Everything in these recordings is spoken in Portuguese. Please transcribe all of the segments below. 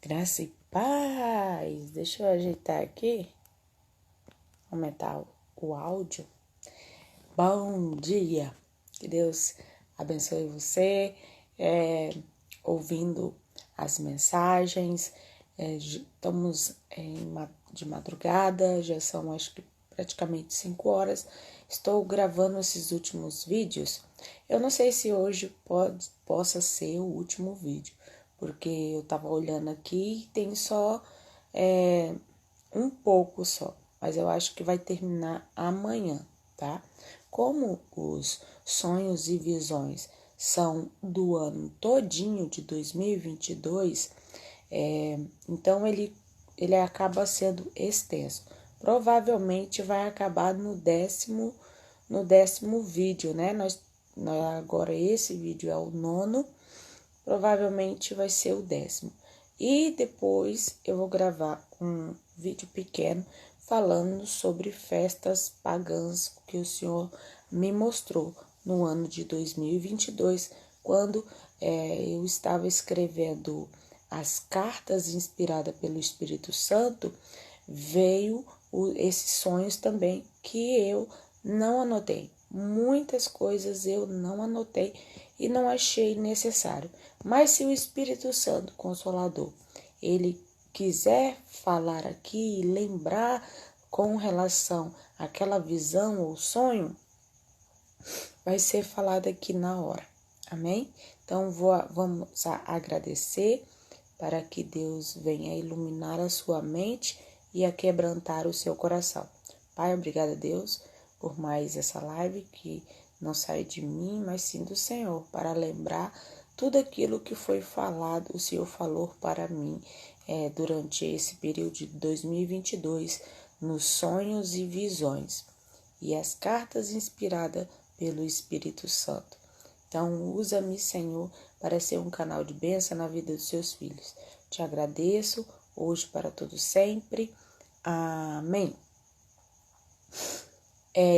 Graça e paz. Deixa eu ajeitar aqui, aumentar o áudio. Bom dia. Que Deus abençoe você, ouvindo as mensagens. Estamos de madrugada, já são acho que praticamente 5 horas. Estou gravando esses últimos vídeos. Eu não sei se hoje possa ser o último vídeo, porque eu tava olhando aqui e tem só um pouco só, mas eu acho que vai terminar amanhã, tá? Como os sonhos e visões são do ano todinho de 2022, então ele acaba sendo extenso. Provavelmente vai acabar no décimo vídeo, né? Agora esse vídeo é o 9º, provavelmente vai ser o 10º. E depois eu vou gravar um vídeo pequeno falando sobre festas pagãs que o Senhor me mostrou no ano de 2022, quando eu estava escrevendo as cartas inspiradas pelo Espírito Santo, veio esses sonhos também que eu não anotei. Muitas coisas eu não anotei e não achei necessário. Mas se o Espírito Santo Consolador, ele quiser falar aqui e lembrar com relação àquela visão ou sonho, vai ser falado aqui na hora. Amém? Então vamos agradecer para que Deus venha iluminar a sua mente e aquebrantar o seu coração. Pai, obrigada a Deus por mais essa live que não sai de mim, mas sim do Senhor, para lembrar tudo aquilo que foi falado, o Senhor falou para mim durante esse período de 2022, nos sonhos e visões, e as cartas inspiradas pelo Espírito Santo. Então, usa-me, Senhor, para ser um canal de bênção na vida dos seus filhos. Te agradeço, hoje para todo sempre. Amém.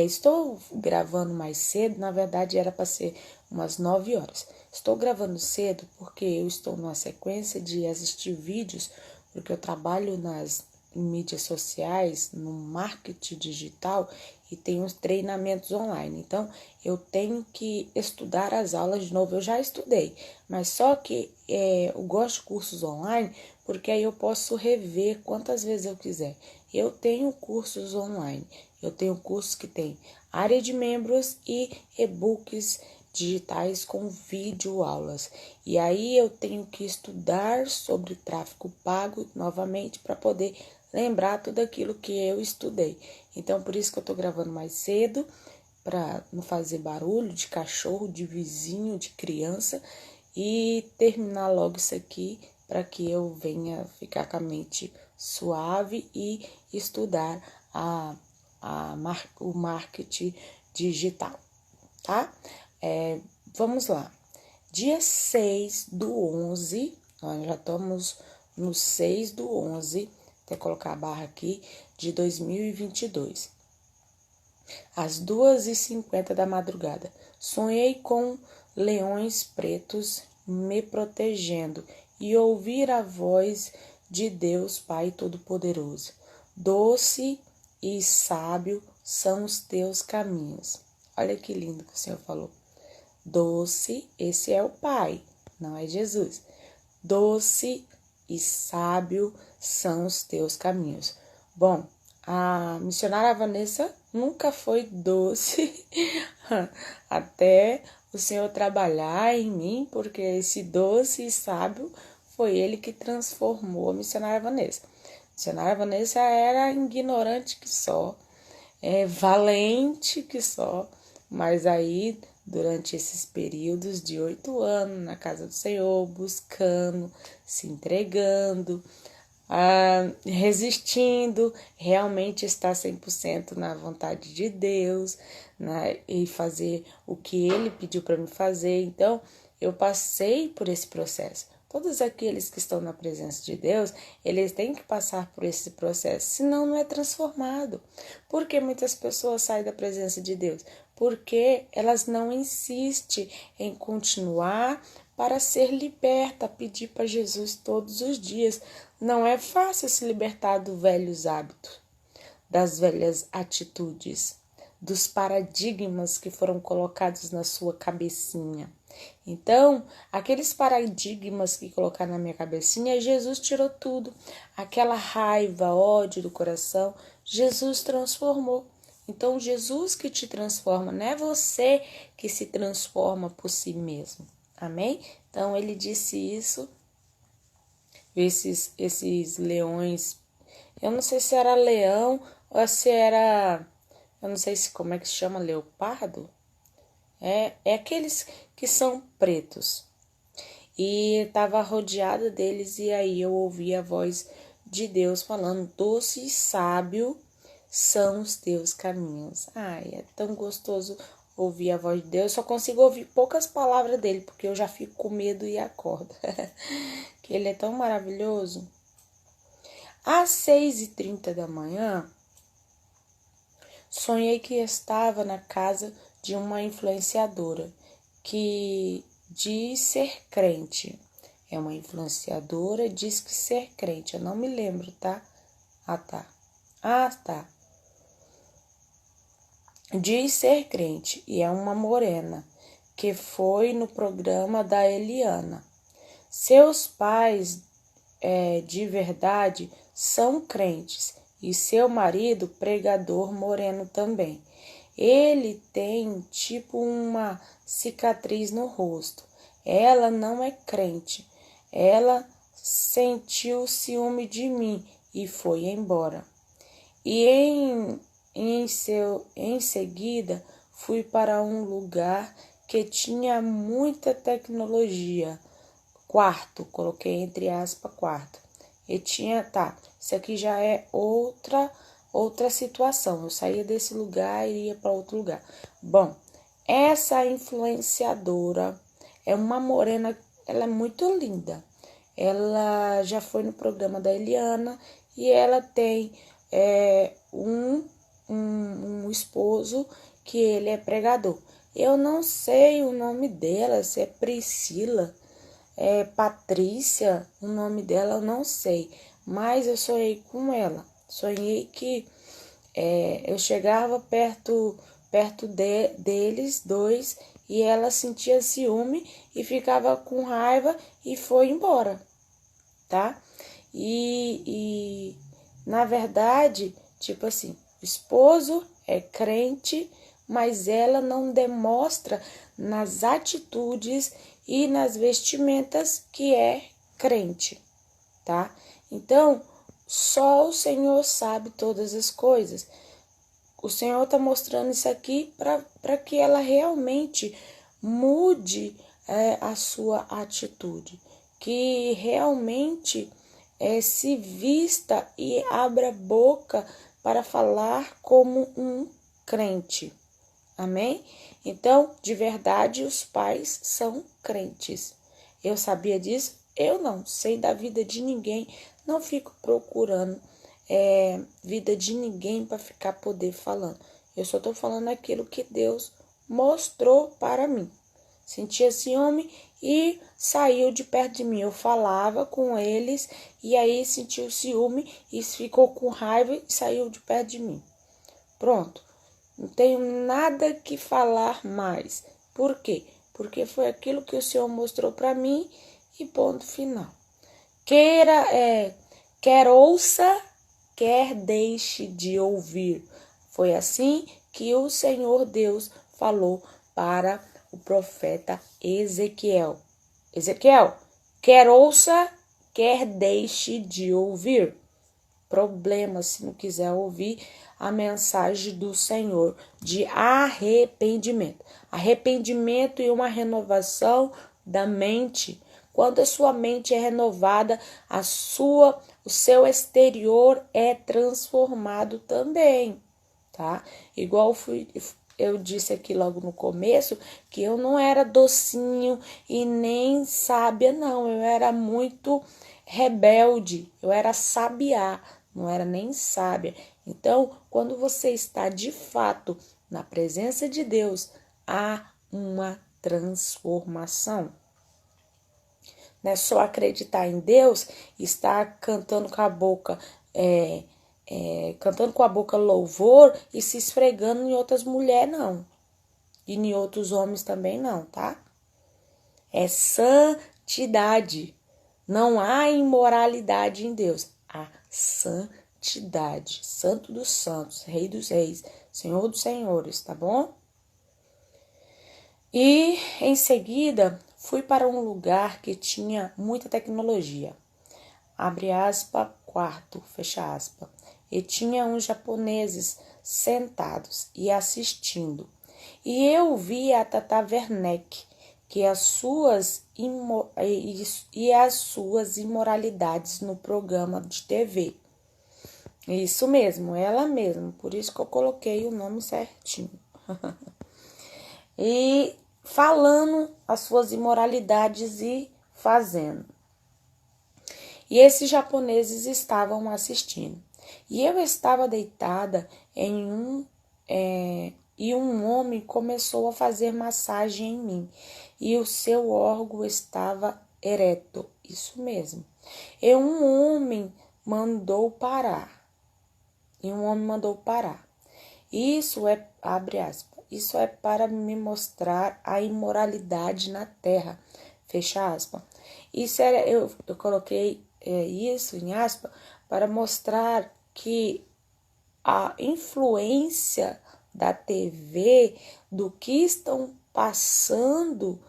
Estou gravando mais cedo, na verdade era para ser umas 9 horas. Estou gravando cedo porque eu estou numa sequência de assistir vídeos, porque eu trabalho nas mídias sociais, no marketing digital e tenho os treinamentos online. Então, eu tenho que estudar as aulas de novo. Eu já estudei, mas só que eu gosto de cursos online porque aí eu posso rever quantas vezes eu quiser. Eu tenho cursos online. Eu tenho cursos que tem área de membros e e-books digitais com vídeo aulas. E aí eu tenho que estudar sobre tráfego pago novamente para poder lembrar tudo aquilo que eu estudei. Então, por isso que eu tô gravando mais cedo, para não fazer barulho de cachorro, de vizinho, de criança, e terminar logo isso aqui para que eu venha ficar com a mente suave e estudar o marketing digital, tá? Vamos lá. Dia 6/11, nós já estamos no 6/11, até colocar a barra aqui, de 2022. Às 2h50 da madrugada, sonhei com leões pretos me protegendo e ouvir a voz de Deus Pai Todo-Poderoso. Doce e sábio são os teus caminhos. Olha que lindo que o Senhor falou. Doce, esse é o Pai, não é Jesus. Doce e sábio são os teus caminhos. Bom, a missionária Vanessa nunca foi doce até o Senhor trabalhar em mim, porque esse doce e sábio foi ele que transformou a missionária Vanessa. A missionária Vanessa era ignorante que só, valente que só, mas aí durante esses períodos de 8 anos na casa do Senhor, buscando, se entregando, resistindo, realmente estar 100% na vontade de Deus, né, e fazer o que Ele pediu para me fazer. Então, eu passei por esse processo. Todos aqueles que estão na presença de Deus, eles têm que passar por esse processo, senão não é transformado. Por que muitas pessoas saem da presença de Deus? Porque elas não insistem em continuar para ser liberta, pedir para Jesus todos os dias. Não é fácil se libertar dos velhos hábitos, das velhas atitudes, dos paradigmas que foram colocados na sua cabecinha. Então, aqueles paradigmas que colocaram na minha cabecinha, Jesus tirou tudo. Aquela raiva, ódio do coração, Jesus transformou. Então, Jesus que te transforma, não é você que se transforma por si mesmo. Amém? Então, ele disse isso. Esses leões, eu não sei se era leão ou se era, eu não sei se como é que se chama, leopardo. É aqueles que são pretos. E estava rodeada deles e aí eu ouvi a voz de Deus falando: doce e sábio são os teus caminhos. Ai, é tão gostoso ouvir a voz de Deus. Eu só consigo ouvir poucas palavras dele, porque eu já fico com medo e acordo. Que ele é tão maravilhoso. Às 6h30 da manhã, sonhei que estava na casa de uma influenciadora que diz ser crente. É uma influenciadora, diz que ser crente. Eu não me lembro, tá? Tá. Diz ser crente e é uma morena que foi no programa da Eliana. Seus pais de verdade são crentes e seu marido pregador moreno também. Ele tem tipo uma cicatriz no rosto. Ela não é crente. Ela sentiu ciúme de mim e foi embora. E em seguida fui para um lugar que tinha muita tecnologia. Quarto, coloquei entre aspas quarto. E tinha, isso aqui já é outra situação. Eu saía desse lugar e ia para outro lugar. Bom, essa influenciadora é uma morena, ela é muito linda. Ela já foi no programa da Eliana e ela tem um esposo que ele é pregador. Eu não sei o nome dela, se é Priscila, Patrícia, o nome dela eu não sei, mas eu sonhei com ela. Sonhei que eu chegava perto deles dois e ela sentia ciúme e ficava com raiva e foi embora, tá? E na verdade, tipo assim, o esposo é crente, mas ela não demonstra nas atitudes e nas vestimentas que é crente, tá? Então, só o Senhor sabe todas as coisas. O Senhor está mostrando isso aqui para que ela realmente mude a sua atitude, que realmente se vista e abra a boca para falar como um crente. Amém? Então, de verdade, os pais são crentes. Eu sabia disso? Eu não sei da vida de ninguém, não fico procurando vida de ninguém para ficar poder falando. Eu só estou falando aquilo que Deus mostrou para mim. Sentia ciúme e saiu de perto de mim. Eu falava com eles e aí sentiu ciúme e ficou com raiva e saiu de perto de mim. Pronto. Não tenho nada que falar mais. Por quê? Porque foi aquilo que o Senhor mostrou para mim e ponto final. Quer ouça, quer deixe de ouvir. Foi assim que o Senhor Deus falou para o profeta Ezequiel. Ezequiel, quer ouça, quer deixe de ouvir. Problema se não quiser ouvir a mensagem do Senhor de arrependimento. Arrependimento e uma renovação da mente. Quando a sua mente é renovada, o seu exterior é transformado também, tá? Igual eu disse aqui logo no começo que eu não era docinho e nem sábia, não. Eu era muito rebelde, eu era sabiá, não era nem sábia. Então, quando você está de fato na presença de Deus, há uma transformação. né? Só acreditar em Deus, estar cantando com a boca, cantando com a boca louvor e se esfregando em outras mulheres, não. E em outros homens também não, tá? É santidade. Não há imoralidade em Deus. Há santidade. Santo dos santos, Rei dos reis, Senhor dos senhores, tá bom? E em seguida fui para um lugar que tinha muita tecnologia. Abre aspas, quarto, fecha aspas. E tinha uns japoneses sentados e assistindo. E eu vi a Tata Werneck, que as suas imoralidades no programa de TV. Isso mesmo, ela mesma, por isso que eu coloquei o nome certinho. E falando as suas imoralidades e fazendo. E esses japoneses estavam assistindo. E eu estava deitada e um homem começou a fazer massagem em mim. E o seu órgão estava ereto. Isso mesmo. E um homem mandou parar. Isso é, abre aspas, isso é para me mostrar a imoralidade na terra. Fecha aspas. Isso era, eu coloquei isso em aspas para mostrar que a influência da TV, do que estão passando,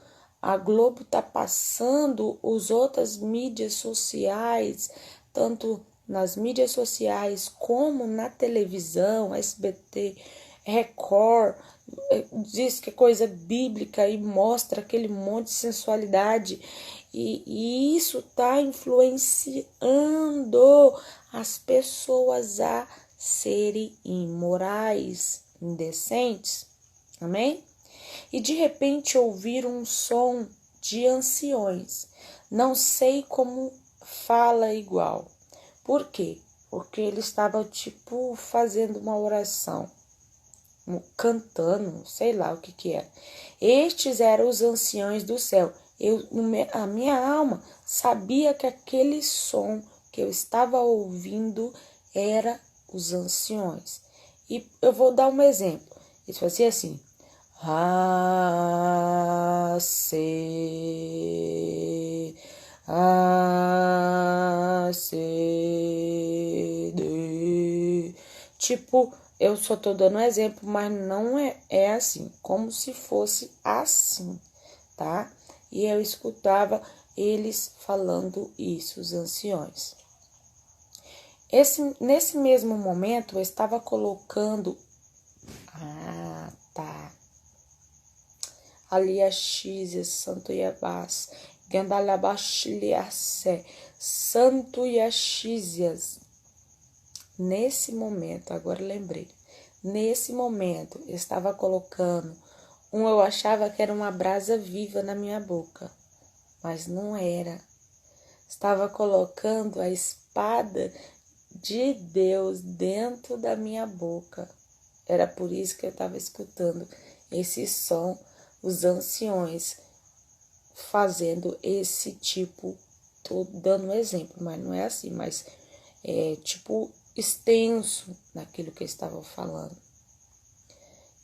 a Globo está passando, as outras mídias sociais, tanto nas mídias sociais como na televisão, SBT, Record, diz que é coisa bíblica e mostra aquele monte de sensualidade. E isso está influenciando as pessoas a serem imorais, indecentes. Amém? E de repente ouvir um som de anciões. Não sei como fala igual. Por quê? Porque ele estava fazendo uma oração, cantando, sei lá o que era. Estes eram os anciões do céu. A minha alma sabia que aquele som que eu estava ouvindo era os anciões. E eu vou dar um exemplo. Eles faziam assim. Eu só tô dando um exemplo, mas não é assim, como se fosse assim, tá? E eu escutava eles falando isso, os anciões. Nesse mesmo momento, eu estava colocando... Ali a Xísias, Santo Iabás, Gandalabashliassé, Santo Yaxísias. Nesse momento, agora lembrei, nesse momento eu estava colocando eu achava que era uma brasa viva na minha boca, mas não era. Estava colocando a espada de Deus dentro da minha boca. Era por isso que eu estava escutando esse som, os anciões fazendo esse tipo, tô dando um exemplo, mas não é assim, mas é extenso naquilo que eu estava falando.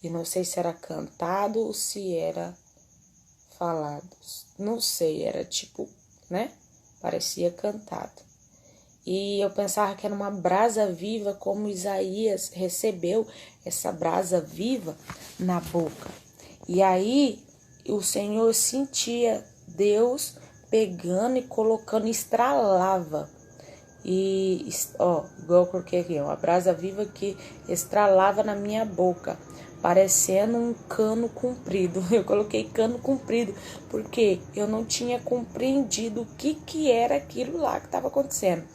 E não sei se era cantado ou se era falado. Não sei, era né? Parecia cantado. E eu pensava que era uma brasa viva, como Isaías recebeu essa brasa viva na boca. E aí o Senhor sentia Deus pegando e colocando, estralava. E, igual eu coloquei aqui, uma brasa viva que estralava na minha boca, parecendo um cano comprido. Eu coloquei cano comprido, porque eu não tinha compreendido o que era aquilo lá que estava acontecendo.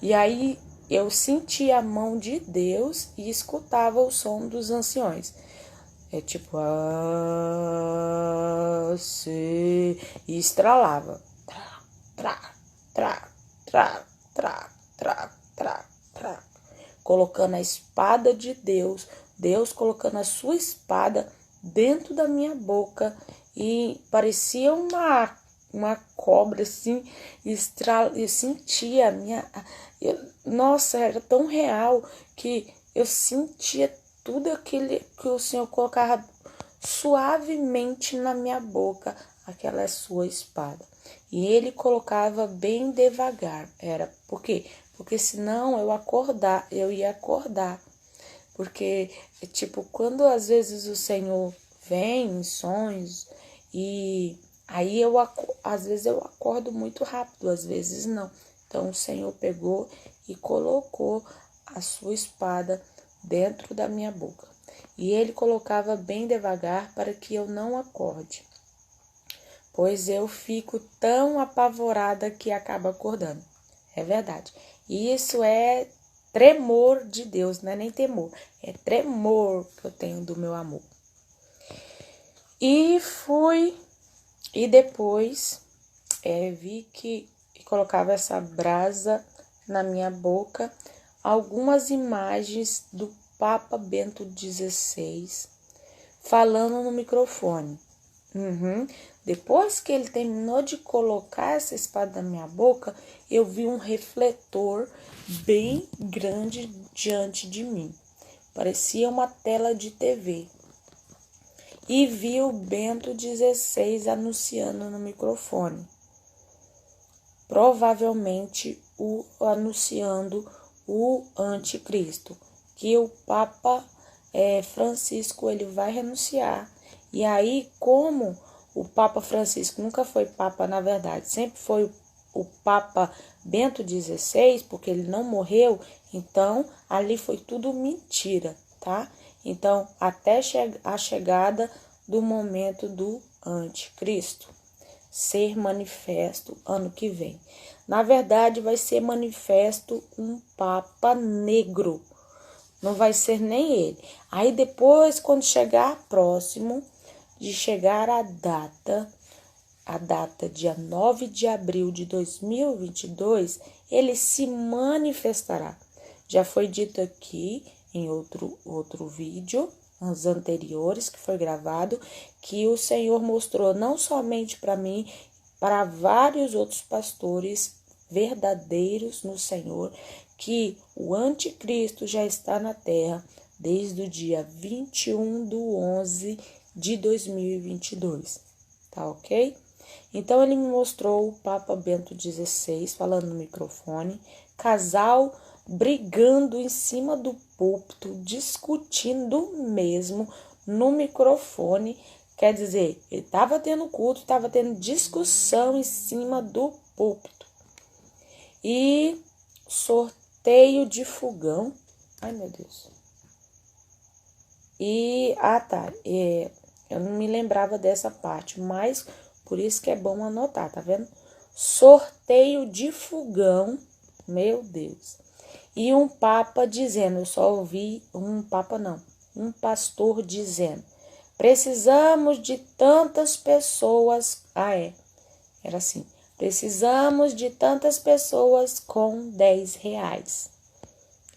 E aí eu sentia a mão de Deus e escutava o som dos anciões. E estralava. Colocando a espada de Deus, Deus colocando a sua espada dentro da minha boca e parecia uma cobra assim, eu sentia a minha... nossa, era tão real que eu sentia tudo aquele que o Senhor colocava suavemente na minha boca, aquela sua espada. E ele colocava bem devagar. Era por quê? Porque senão eu ia acordar. Porque, tipo, quando às vezes o Senhor vem em sonhos e aí às vezes eu acordo muito rápido, às vezes não. Então o Senhor pegou e colocou a sua espada dentro da minha boca. E ele colocava bem devagar para que eu não acorde, pois eu fico tão apavorada que acabo acordando. É verdade. E isso é tremor de Deus, não é nem temor, é tremor que eu tenho do meu amor. E depois vi que colocava essa brasa na minha boca, algumas imagens do Papa Bento XVI falando no microfone. Depois que ele terminou de colocar essa espada na minha boca, eu vi um refletor bem grande diante de mim. Parecia uma tela de TV. E vi o Bento XVI anunciando no microfone. Provavelmente anunciando o anticristo, que o Papa Francisco ele vai renunciar. E aí, como o Papa Francisco nunca foi Papa, na verdade, sempre foi o Papa Bento XVI, porque ele não morreu, então ali foi tudo mentira, tá? Então, até a chegada do momento do anticristo ser manifesto ano que vem. Na verdade, vai ser manifesto um Papa negro. Não vai ser nem ele. Aí depois, quando chegar próximo de chegar a data dia 9 de abril de 2022, ele se manifestará. Já foi dito aqui em outro vídeo, nos anteriores que foi gravado, que o Senhor mostrou não somente para mim, para vários outros pastores verdadeiros no Senhor, que o anticristo já está na terra desde o dia 21/11 de 2022, tá ok? Então ele me mostrou o Papa Bento XVI falando no microfone, casal brigando em cima do púlpito, discutindo mesmo no microfone. Quer dizer, ele estava tendo culto, estava tendo discussão em cima do púlpito. E sorteio de fogão. Ai, meu Deus. E, eu não me lembrava dessa parte, mas por isso que é bom anotar, tá vendo? Sorteio de fogão, meu Deus. E um papa dizendo, eu só ouvi um pastor dizendo, precisamos de tantas pessoas, era assim, precisamos de tantas pessoas com R$10.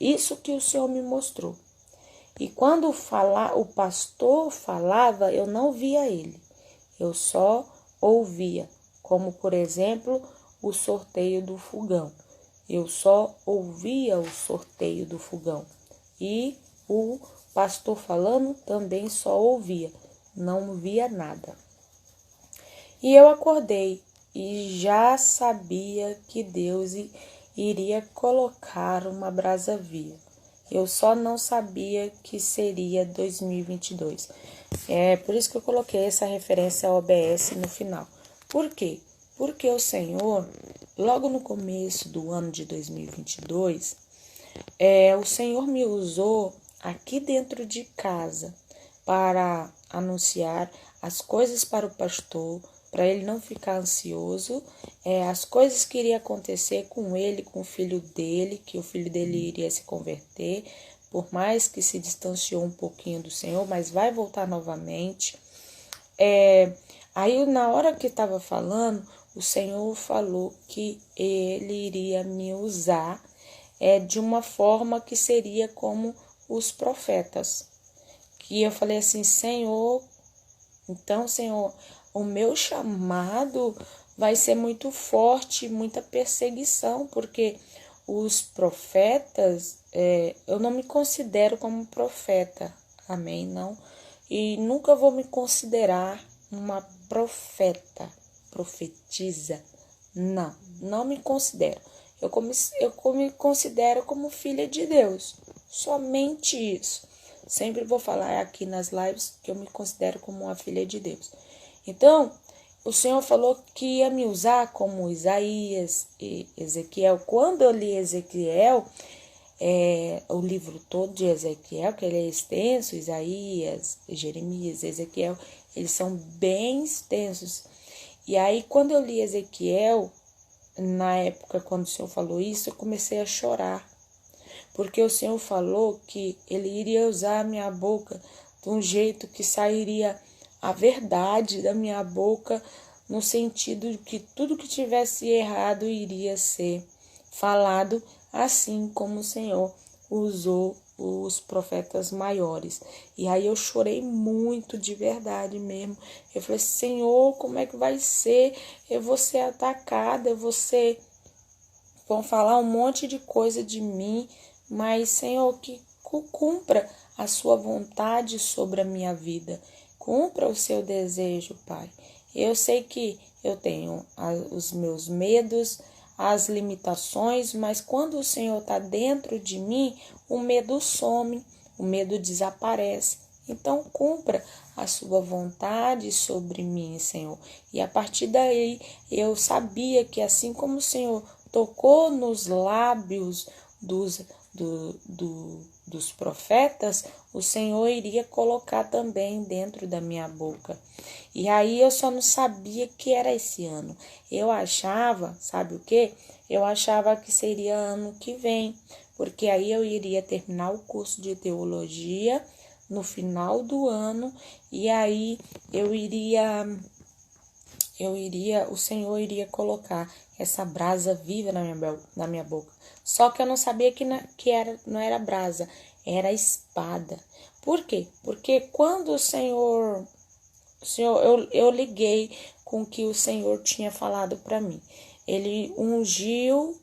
Isso que o Senhor me mostrou. E quando o pastor falava, eu não via ele, eu só ouvia, como por exemplo, o sorteio do fogão. Eu só ouvia o sorteio do fogão. E o pastor falando também só ouvia, não via nada. E eu acordei e já sabia que Deus iria colocar uma brasa viva. Eu só não sabia que seria 2022. É por isso que eu coloquei essa referência ao OBS no final. Por quê? Porque o Senhor, logo no começo do ano de 2022, o Senhor me usou aqui dentro de casa para anunciar as coisas para o pastor, para ele não ficar ansioso, as coisas que iriam acontecer com ele, com o filho dele, que o filho dele iria se converter, por mais que se distanciou um pouquinho do Senhor, mas vai voltar novamente. Aí, na hora que estava falando, o Senhor falou que ele iria me usar de uma forma que seria como os profetas. Que eu falei assim, Senhor, então, Senhor, o meu chamado vai ser muito forte, muita perseguição, porque os profetas, eu não me considero como profeta, amém? Não. E nunca vou me considerar uma profeta, profetisa. Não, não me considero. Eu me considero como filha de Deus. Somente isso. Sempre vou falar aqui nas lives que eu me considero como uma filha de Deus. Então, o Senhor falou que ia me usar como Isaías e Ezequiel. Quando eu li Ezequiel, o livro todo de Ezequiel, que ele é extenso, Isaías, Jeremias, Ezequiel, eles são bem extensos. E aí, quando eu li Ezequiel, na época quando o Senhor falou isso, eu comecei a chorar. Porque o Senhor falou que Ele iria usar a minha boca de um jeito que sairia a verdade da minha boca, no sentido de que tudo que tivesse errado iria ser falado, assim como o Senhor usou os profetas maiores. E aí eu chorei muito, de verdade mesmo. Eu falei, Senhor, como é que vai ser? Eu vou ser atacada, vão falar um monte de coisa de mim, mas, Senhor, que cumpra a sua vontade sobre a minha vida. Cumpra o seu desejo, Pai. Eu sei que eu tenho os meus medos, as limitações, mas quando o Senhor está dentro de mim, o medo some, o medo desaparece. Então, cumpra a sua vontade sobre mim, Senhor. E a partir daí, eu sabia que assim como o Senhor tocou nos lábios dos profetas, o Senhor iria colocar também dentro da minha boca. E aí eu só não sabia que era esse ano. Eu achava, sabe o quê? Eu achava que seria ano que vem, porque aí eu iria terminar o curso de teologia no final do ano, e aí o Senhor iria colocar essa brasa viva na minha boca. Só que eu não sabia não era brasa, era espada. Por quê? Porque quando eu liguei com o que o Senhor tinha falado para mim. Ele ungiu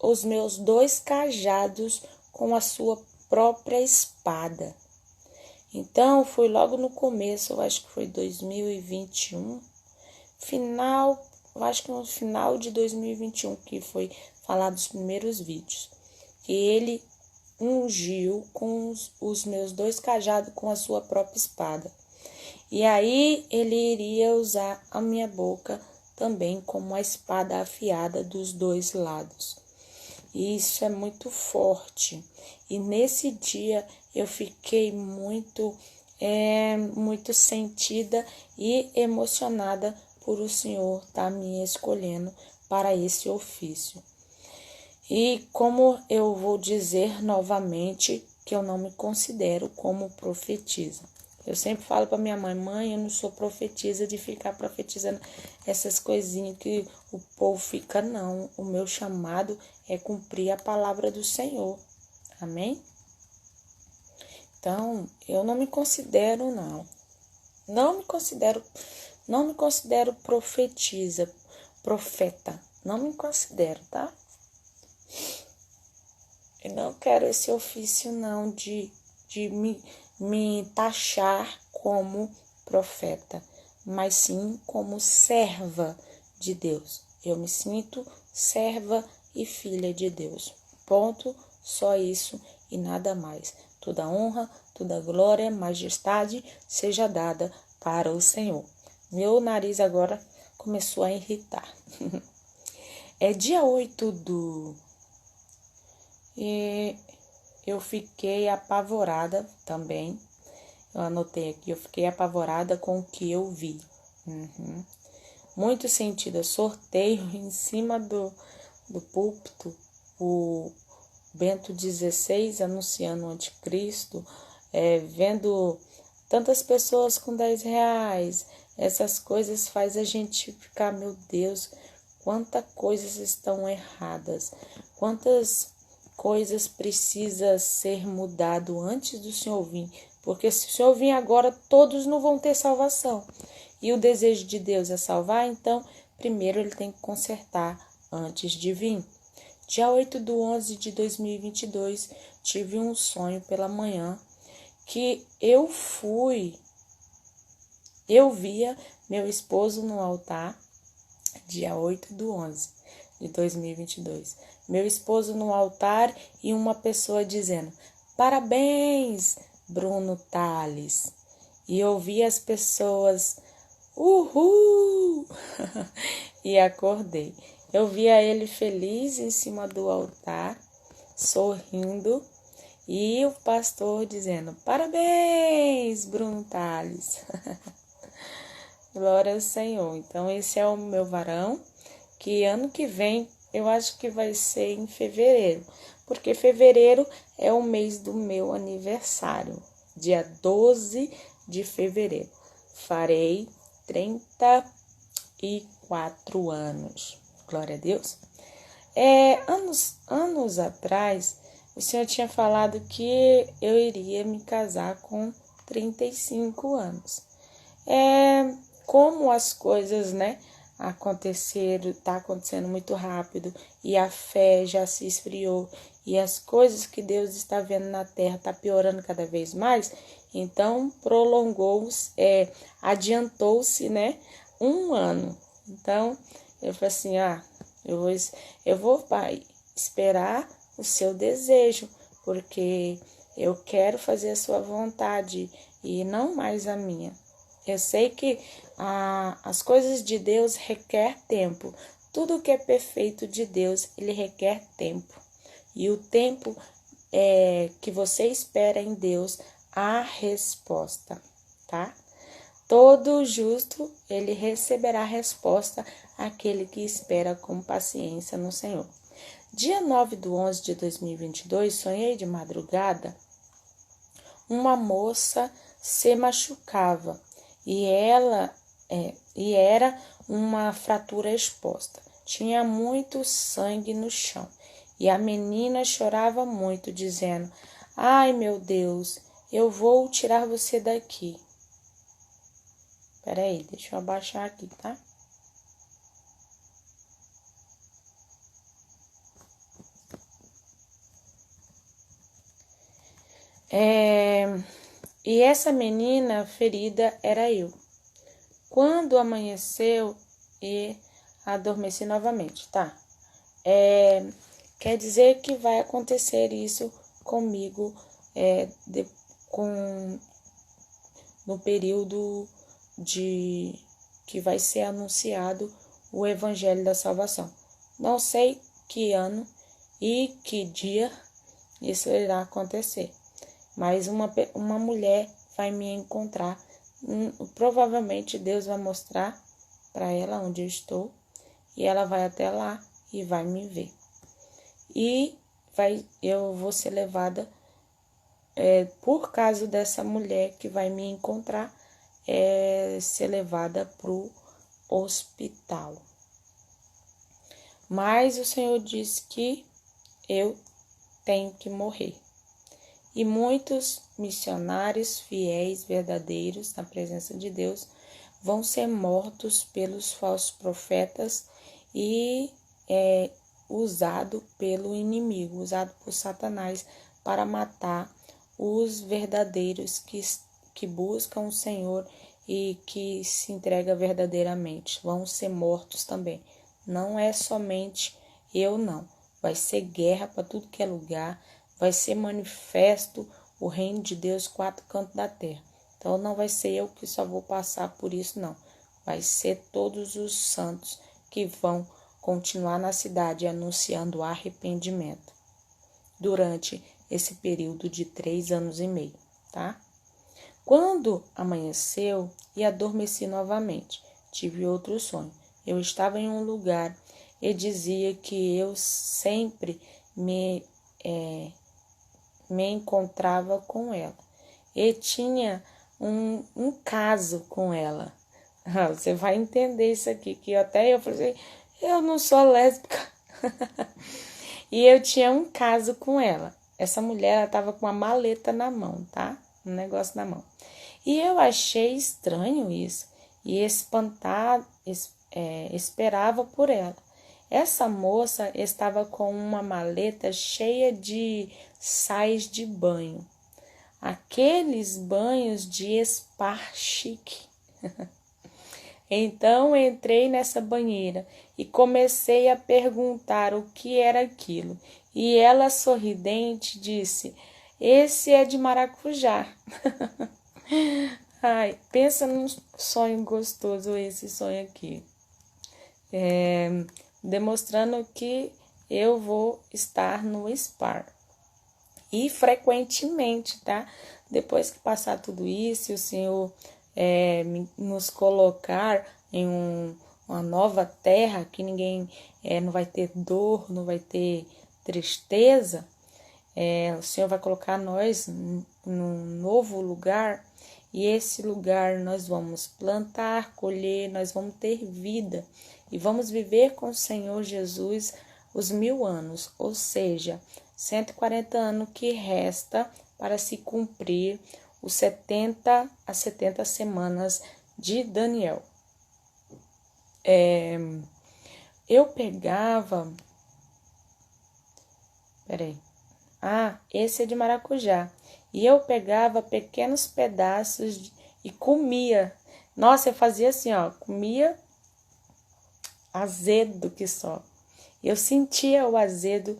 os meus 2 cajados com a sua própria espada. Então, foi logo no começo, eu acho que foi 2021, eu acho que no final de 2021, que foi falar dos primeiros vídeos, que ele ungiu com os meus 2 cajados com a sua própria espada. E aí ele iria usar a minha boca também como a espada afiada dos 2 lados. E isso é muito forte. E nesse dia eu fiquei muito sentida e emocionada por o Senhor estar me escolhendo para esse ofício. E como eu vou dizer novamente que eu não me considero como profetisa. Eu sempre falo para minha mãe, eu não sou profetisa de ficar profetizando essas coisinhas que o povo fica, não. O meu chamado é cumprir a palavra do Senhor. Amém? Então, eu não me considero, não. Não me considero profeta. Não me considero, tá? Eu não quero esse ofício, não, de me taxar como profeta, mas sim como serva de Deus. Eu me sinto serva e filha de Deus. Ponto, só isso e nada mais. Toda honra, toda glória, majestade seja dada para o Senhor. Meu nariz agora começou a irritar. É dia 8 E eu fiquei apavorada também. Eu anotei aqui, eu fiquei apavorada com o que eu vi. Muito sentida. Sorteio em cima do púlpito, o Bento XVI anunciando o anticristo, vendo tantas pessoas com 10 reais. Essas coisas faz a gente ficar, meu Deus, quantas coisas estão erradas, quantas coisas precisam ser mudado antes do Senhor vir, porque se o Senhor vir agora, todos não vão ter salvação. E o desejo de Deus é salvar, então primeiro ele tem que consertar antes de vir. Dia 8/11/2022, tive um sonho pela manhã que eu via meu esposo no altar, dia 8/11/2022. Meu esposo no altar e uma pessoa dizendo: parabéns, Bruno Tales. E eu vi as pessoas, uhul! E acordei. Eu via ele feliz em cima do altar, sorrindo, e o pastor dizendo: parabéns, Bruno Tales. Glória ao Senhor. Então, esse é o meu varão, que ano que vem eu acho que vai ser em fevereiro, porque fevereiro é o mês do meu aniversário, dia 12 de fevereiro. Farei 34 anos. Glória a Deus. Anos atrás, o Senhor tinha falado que eu iria me casar com 35 anos. Como as coisas, aconteceram, tá acontecendo muito rápido e a fé já se esfriou e as coisas que Deus está vendo na terra tá piorando cada vez mais, então adiantou-se, um ano. Então, eu falei assim, eu vou pai, esperar o seu desejo, porque eu quero fazer a sua vontade e não mais a minha. Eu sei que as coisas de Deus requer tempo. Tudo que é perfeito de Deus, ele requer tempo. E o tempo que você espera em Deus, a resposta, tá? Todo justo, ele receberá a resposta àquele que espera com paciência no Senhor. Dia 9/11/2022, sonhei de madrugada, uma moça se machucava e era uma fratura exposta. Tinha muito sangue no chão e a menina chorava muito, dizendo: ai, meu Deus, eu vou tirar você daqui. Peraí, deixa eu abaixar aqui, tá? E essa menina ferida era eu. Quando amanheceu e adormeci novamente, tá? Quer dizer que vai acontecer isso comigo no período que vai ser anunciado o Evangelho da Salvação. Não sei que ano e que dia isso irá acontecer, mas uma mulher vai me encontrar. Provavelmente Deus vai mostrar para ela onde eu estou e ela vai até lá e vai me ver. E eu vou ser levada por causa dessa mulher que vai me encontrar, ser levada para o hospital. Mas o Senhor disse que eu tenho que morrer. E muitos missionários fiéis, verdadeiros, na presença de Deus, vão ser mortos pelos falsos profetas e usado pelo inimigo, usado por Satanás para matar os verdadeiros que buscam o Senhor e que se entregam verdadeiramente. Vão ser mortos também. Não é somente eu, não. Vai ser guerra para tudo que é lugar. Vai ser manifesto o reino de Deus 4 cantos da terra. Então não vai ser eu que só vou passar por isso, não. Vai ser todos os santos que vão continuar na cidade anunciando o arrependimento durante esse período de 3 anos e meio, tá? Quando amanheceu e adormeci novamente, tive outro sonho. Eu estava em um lugar e dizia que eu sempre me encontrava com ela. E tinha um caso com ela. Você vai entender isso aqui, que até eu falei assim, eu não sou lésbica. E eu tinha um caso com ela. Essa mulher, ela tava com uma maleta na mão, tá? Um negócio na mão. E eu achei estranho isso. E esperava por ela. Essa moça estava com uma maleta cheia de sais de banho. Aqueles banhos de spa chique. Então entrei nessa banheira e comecei a perguntar o que era aquilo. E ela, sorridente, disse: "Esse é de maracujá." Ai, pensa num sonho gostoso esse sonho aqui. Demonstrando que eu vou estar no spa. E frequentemente, tá? Depois que passar tudo isso, o Senhor nos colocar em uma nova terra, que ninguém não vai ter dor, não vai ter tristeza, o Senhor vai colocar nós num novo lugar, e esse lugar nós vamos plantar, colher, nós vamos ter vida, e vamos viver com o Senhor Jesus os 1000 anos, ou seja, 140 anos que resta para se cumprir os 70 a 70 semanas de Daniel. Eu pegava... esse é de maracujá. E eu pegava pequenos pedaços e comia. Nossa, eu fazia assim, ó, comia azedo que só. Eu sentia o azedo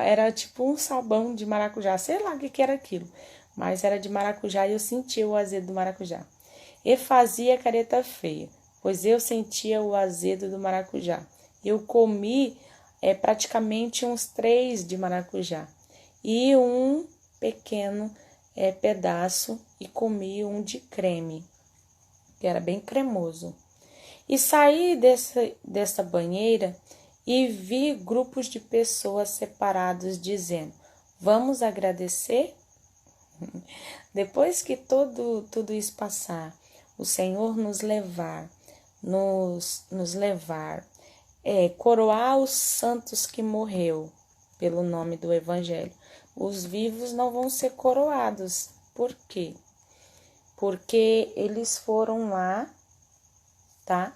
era tipo um sabão de maracujá, sei lá o que era aquilo, mas era de maracujá e eu sentia o azedo do maracujá. E fazia careta feia, pois eu sentia o azedo do maracujá. Eu comi praticamente uns 3 de maracujá e um pequeno pedaço, e comi um de creme, que era bem cremoso. E saí dessa banheira e vi grupos de pessoas separados dizendo: "Vamos agradecer?" Depois que tudo isso passar, o Senhor nos levar, coroar os santos que morreu pelo nome do Evangelho. Os vivos não vão ser coroados. Por quê? Porque eles foram lá, tá?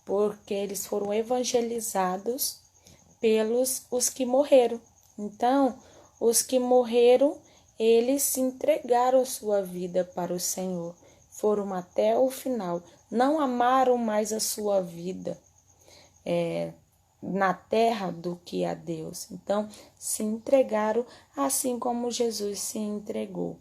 Porque eles foram evangelizados pelos os que morreram. Então, os que morreram, eles se entregaram sua vida para o Senhor, foram até o final, não amaram mais a sua vida na terra do que a Deus. Então, se entregaram assim como Jesus se entregou.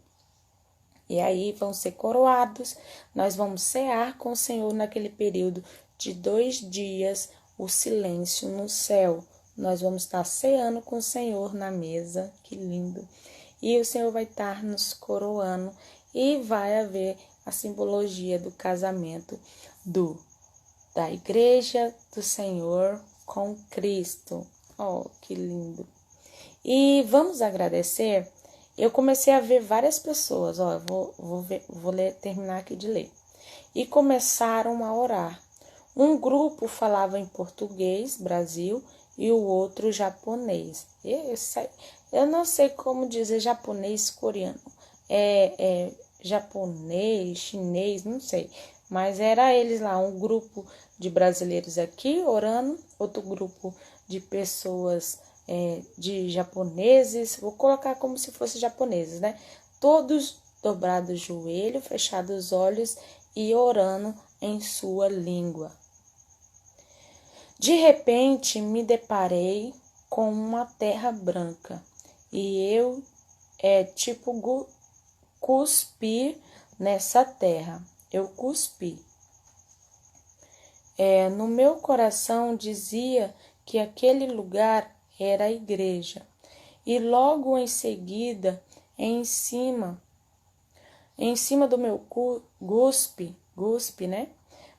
E aí vão ser coroados, nós vamos cear com o Senhor naquele período de 2 dias, o silêncio no céu. Nós vamos estar ceando com o Senhor na mesa, que lindo. E o Senhor vai estar nos coroando e vai haver a simbologia do casamento da igreja do Senhor com Cristo. Oh, que lindo. E vamos agradecer. Eu comecei a ver várias pessoas, vou terminar aqui de ler. E começaram a orar. Um grupo falava em português, Brasil, e o outro japonês. Eu não sei como dizer japonês, coreano. Japonês, chinês, não sei. Mas era eles lá, um grupo de brasileiros aqui orando, outro grupo de pessoas de japoneses, vou colocar como se fosse japoneses, né? Todos dobrados o joelho, fechados os olhos e orando em sua língua. De repente, me deparei com uma terra branca e eu cuspi nessa terra. Eu cuspi. No meu coração dizia que aquele lugar era a igreja. E logo em seguida, em cima do meu guspe, né?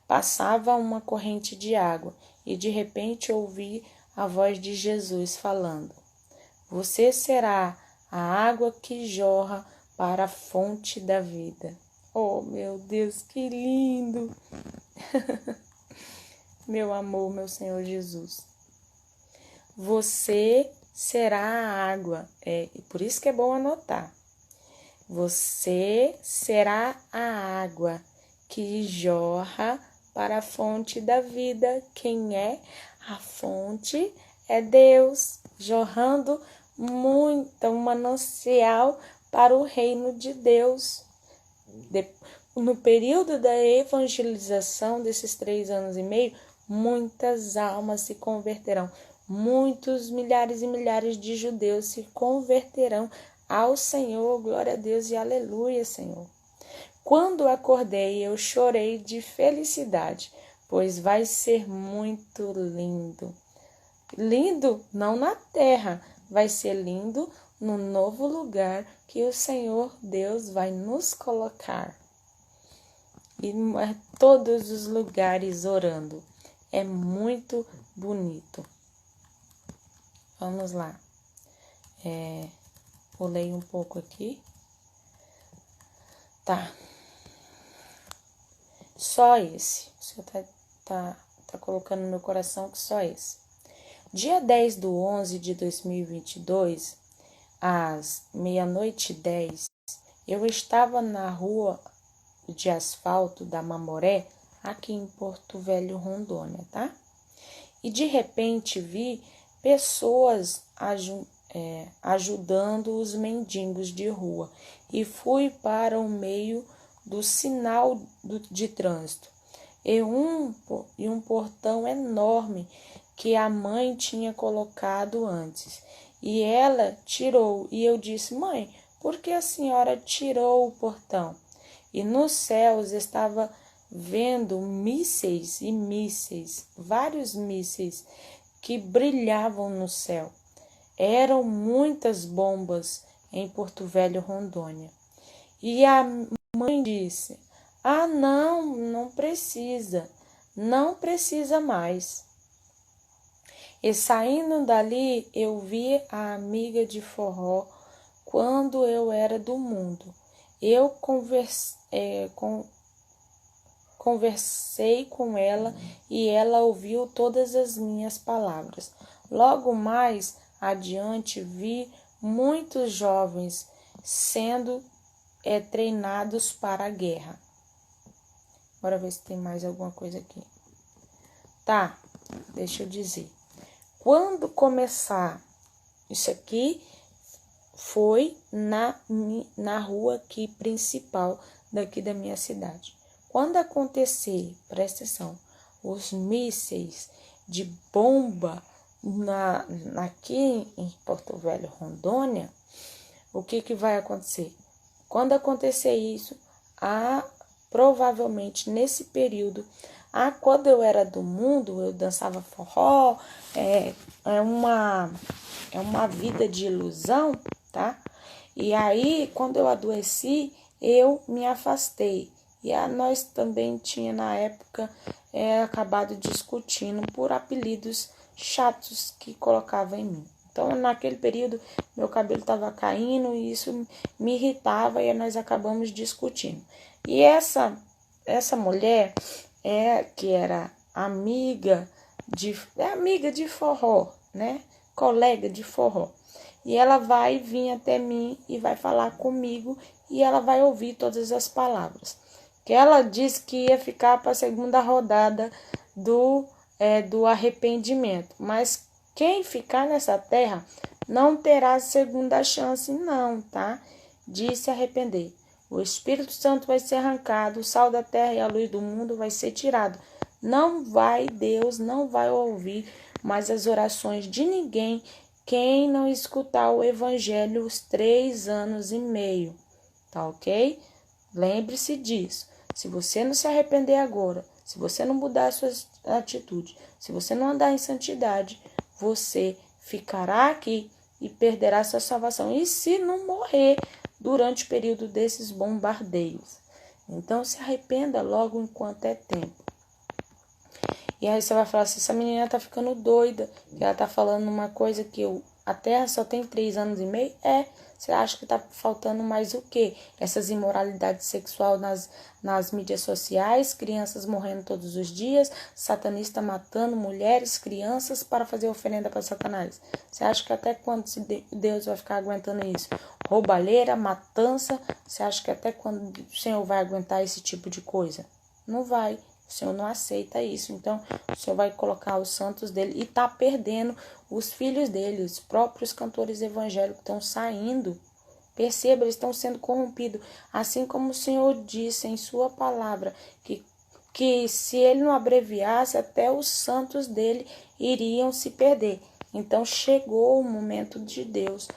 Passava uma corrente de água e de repente ouvi a voz de Jesus falando: "Você será a água que jorra para a fonte da vida." Oh, meu Deus, que lindo! Meu amor, meu Senhor Jesus. Você será a água. Por isso que é bom anotar. Você será a água que jorra para a fonte da vida. Quem é? A fonte é Deus, jorrando um manancial para o reino de Deus. No período da evangelização desses 3 anos e meio, muitas almas se converterão. Muitos milhares e milhares de judeus se converterão ao Senhor. Glória a Deus e aleluia, Senhor. Quando acordei, eu chorei de felicidade, pois vai ser muito lindo. Lindo não na terra, vai ser lindo no novo lugar que o Senhor Deus vai nos colocar. E todos os lugares orando. É muito bonito. Vamos lá. Pulei um pouco aqui. Tá. Só esse. O Senhor tá colocando no meu coração que só esse. Dia 10/11 de 2022, às 00:10, eu estava na rua de asfalto da Mamoré, aqui em Porto Velho, Rondônia, tá? E de repente vi pessoas ajudando os mendigos de rua e fui para o meio do sinal de trânsito e um portão enorme que a mãe tinha colocado antes. E ela tirou, e eu disse: mãe, por que a senhora tirou o portão? E nos céus estava vendo mísseis e mísseis, vários mísseis que brilhavam no céu. Eram muitas bombas em Porto Velho, Rondônia. E a mãe disse: ah, não precisa mais. E saindo dali, eu vi a amiga de forró quando eu era do mundo. Eu conversei com ela e ela ouviu todas as minhas palavras. Logo mais adiante, vi muitos jovens sendo treinados para a guerra. Bora ver se tem mais alguma coisa aqui. Tá, deixa eu dizer. Quando começar, isso aqui foi na rua aqui principal daqui da minha cidade. Quando acontecer, presta atenção, os mísseis de bomba aqui em Porto Velho, Rondônia, o que vai acontecer? Quando acontecer isso, provavelmente nesse período, quando eu era do mundo, eu dançava forró, é uma vida de ilusão, tá? E aí, quando eu adoeci, eu me afastei. E nós também tinha na época acabado discutindo por apelidos chatos que colocava em mim. Então, naquele período, meu cabelo estava caindo e isso me irritava e nós acabamos discutindo. E essa mulher que era amiga de forró, né? Colega de forró. E ela vai vir até mim e vai falar comigo e ela vai ouvir todas as palavras. Que ela disse que ia ficar para a segunda rodada do arrependimento. Mas quem ficar nessa terra não terá segunda chance não, tá? De se arrepender. O Espírito Santo vai ser arrancado, o sal da terra e a luz do mundo vai ser tirado. Deus não vai ouvir mais as orações de ninguém quem não escutar o evangelho os 3 anos e meio, tá ok? Lembre-se disso. Se você não se arrepender agora, se você não mudar a sua atitude, se você não andar em santidade, você ficará aqui e perderá sua salvação. E se não morrer durante o período desses bombardeios? Então se arrependa logo enquanto é tempo. E aí você vai falar assim, essa menina tá ficando doida, que ela tá falando uma coisa que a Terra só tem 3 anos e meio? Você acha que tá faltando mais o quê? Essas imoralidades sexuais nas mídias sociais, crianças morrendo todos os dias, satanista matando mulheres, crianças para fazer oferenda para Satanás. Você acha que até quando Deus vai ficar aguentando isso? Roubalheira, matança, você acha que até quando o Senhor vai aguentar esse tipo de coisa? Não vai. O Senhor não aceita isso. Então, o Senhor vai colocar os santos dele e tá perdendo os filhos dele, os próprios cantores evangélicos estão saindo. Perceba, eles estão sendo corrompidos. Assim como o Senhor disse em sua palavra, que se ele não abreviasse, até os santos dele iriam se perder. Então, chegou o momento de Deus,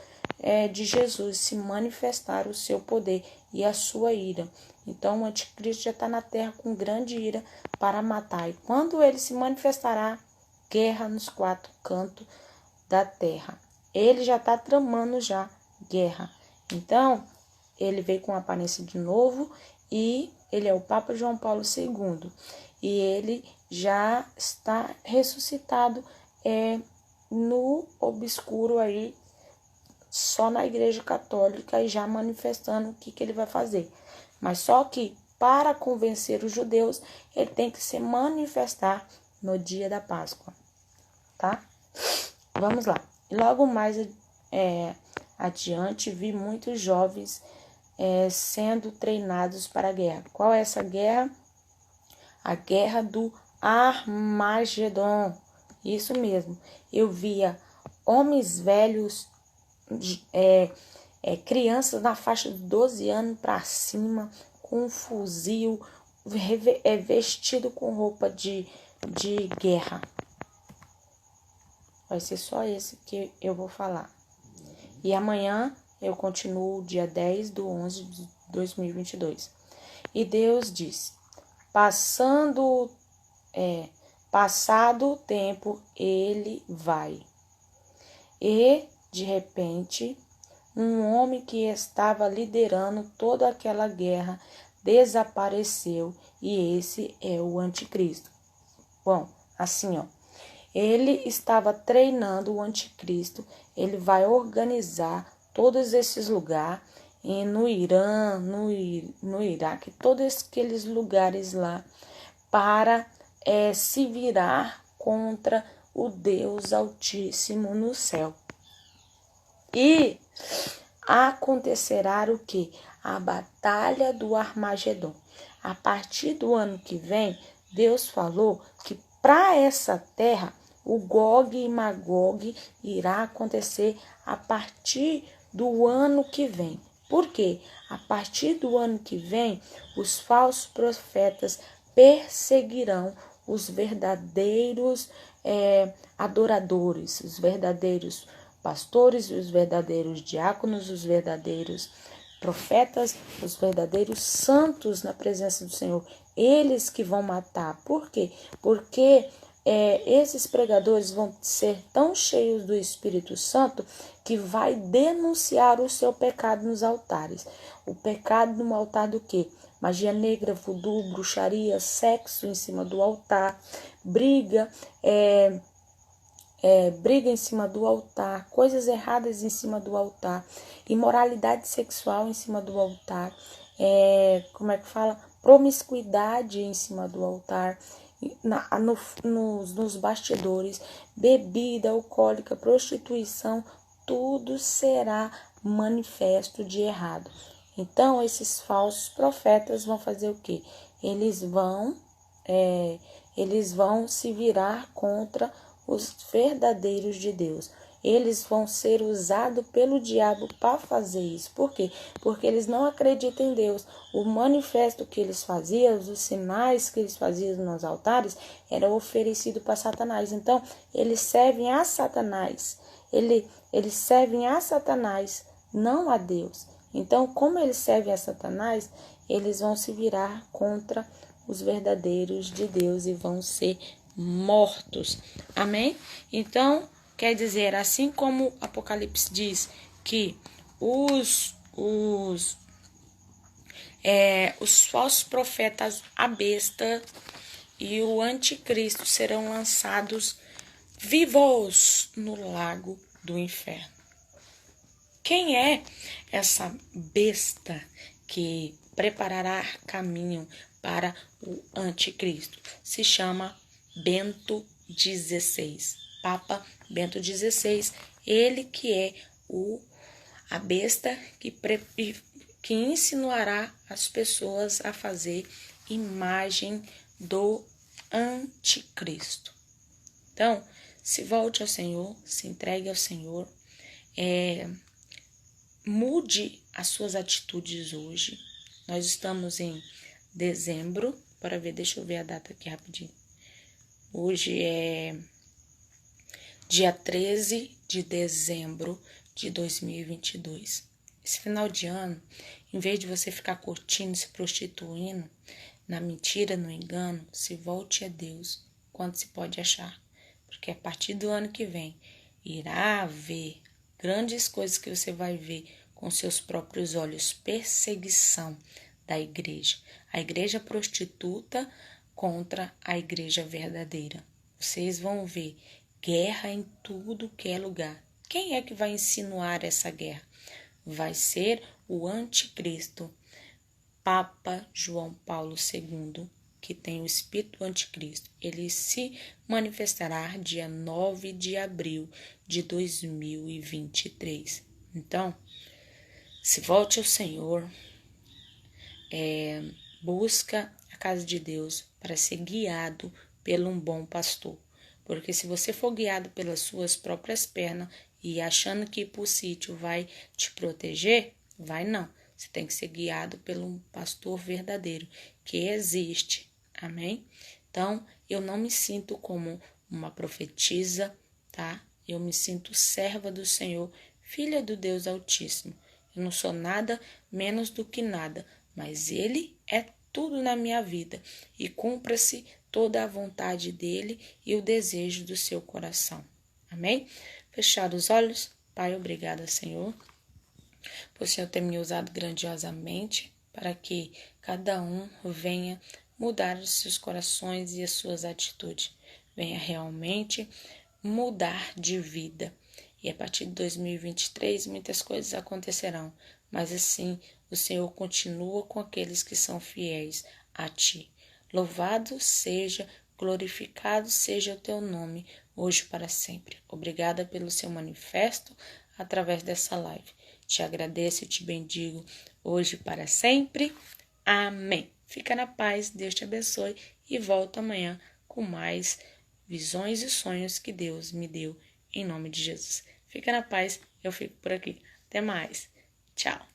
de Jesus, se manifestar o seu poder e a sua ira. Então, o anticristo já está na terra com grande ira para matar. E quando ele se manifestará, guerra nos quatro cantos da terra. Ele já está tramando já guerra. Então, ele veio com aparência de novo e ele é o Papa João Paulo II. E ele já está ressuscitado no obscuro aí, só na Igreja Católica e já manifestando o que ele vai fazer. Mas só que para convencer os judeus, ele tem que se manifestar no dia da Páscoa, tá? Vamos lá. Logo mais adiante, vi muitos jovens sendo treinados para a guerra. Qual é essa guerra? A guerra do Armagedon. Isso mesmo. Eu via homens velhos, crianças na faixa de 12 anos para cima, com um fuzil, vestido com roupa de guerra. Vai ser só esse que eu vou falar. E amanhã eu continuo dia 10/11 de 2022. E Deus disse, passado o tempo, ele vai. E, de repente, um homem que estava liderando toda aquela guerra desapareceu. E esse é o anticristo. Bom, assim, ó. Ele estava treinando o anticristo. Ele vai organizar todos esses lugares no Irã, no Iraque, todos aqueles lugares lá para se virar contra o Deus Altíssimo no céu. E acontecerá o que? A batalha do Armagedon. A partir do ano que vem, Deus falou que para essa terra, o Gog e Magog irá acontecer a partir do ano que vem. Por quê? A partir do ano que vem, os falsos profetas perseguirão os verdadeiros adoradores, os verdadeiros pastores, os verdadeiros diáconos, os verdadeiros profetas, os verdadeiros santos na presença do Senhor. Eles que vão matar. Por quê? Porque esses pregadores vão ser tão cheios do Espírito Santo que vai denunciar o seu pecado nos altares. O pecado no altar do quê? Magia negra, voodoo, bruxaria, sexo em cima do altar, briga em cima do altar, coisas erradas em cima do altar, imoralidade sexual em cima do altar, promiscuidade em cima do altar, nos bastidores, bebida alcoólica, prostituição, tudo será manifesto de errado. Então, esses falsos profetas vão fazer o quê? Eles vão se virar contra os verdadeiros de Deus. Eles vão ser usados pelo diabo para fazer isso. Por quê? Porque eles não acreditam em Deus. O manifesto que eles faziam, os sinais que eles faziam nos altares, era oferecido para Satanás. Então, eles servem a Satanás. Eles servem a Satanás, não a Deus. Então, como eles servem a Satanás, eles vão se virar contra os verdadeiros de Deus e vão ser mortos. Amém? Então, quer dizer, assim como Apocalipse diz que os falsos profetas, a besta e o anticristo serão lançados vivos no lago do inferno. Quem é essa besta que preparará caminho para o anticristo? Se chama Bento XVI, Papa Bento XVI, ele que é a besta que insinuará as pessoas a fazer imagem do anticristo. Então, se volte ao Senhor, se entregue ao Senhor, mude as suas atitudes hoje. Nós estamos em dezembro, deixa eu ver a data aqui rapidinho. Hoje é dia 13 de dezembro de 2022. Esse final de ano, em vez de você ficar curtindo, se prostituindo, na mentira, no engano, se volte a Deus quanto se pode achar. Porque a partir do ano que vem, irá haver grandes coisas que você vai ver com seus próprios olhos. Perseguição da igreja. A igreja prostituta contra a igreja verdadeira. Vocês vão ver guerra em tudo que é lugar. Quem é que vai insinuar essa guerra? Vai ser o anticristo, Papa João Paulo II, que tem o espírito do anticristo. Ele se manifestará dia 9 de abril de 2023. Então, se volte ao Senhor, busca a casa de Deus para ser guiado por um bom pastor. Porque se você for guiado pelas suas próprias pernas e achando que ir para o sítio vai te proteger, vai não. Você tem que ser guiado por um pastor verdadeiro, que existe. Amém? Então, eu não me sinto como uma profetisa, tá? Eu me sinto serva do Senhor, filha do Deus Altíssimo. Eu não sou nada menos do que nada, mas Ele é tudo na minha vida e cumpra-se toda a vontade dEle e o desejo do seu coração. Amém? Fechados os olhos. Pai, obrigada, Senhor, por o Senhor ter me usado grandiosamente para que cada um venha mudar os seus corações e as suas atitudes. Venha realmente mudar de vida. E a partir de 2023 muitas coisas acontecerão, mas assim o Senhor continua com aqueles que são fiéis a Ti. Louvado seja, glorificado seja o Teu nome, hoje e para sempre. Obrigada pelo Seu manifesto através dessa live. Te agradeço e te bendigo hoje e para sempre. Amém. Fica na paz, Deus te abençoe e volto amanhã com mais visões e sonhos que Deus me deu em nome de Jesus. Fica na paz, eu fico por aqui. Até mais. Tchau.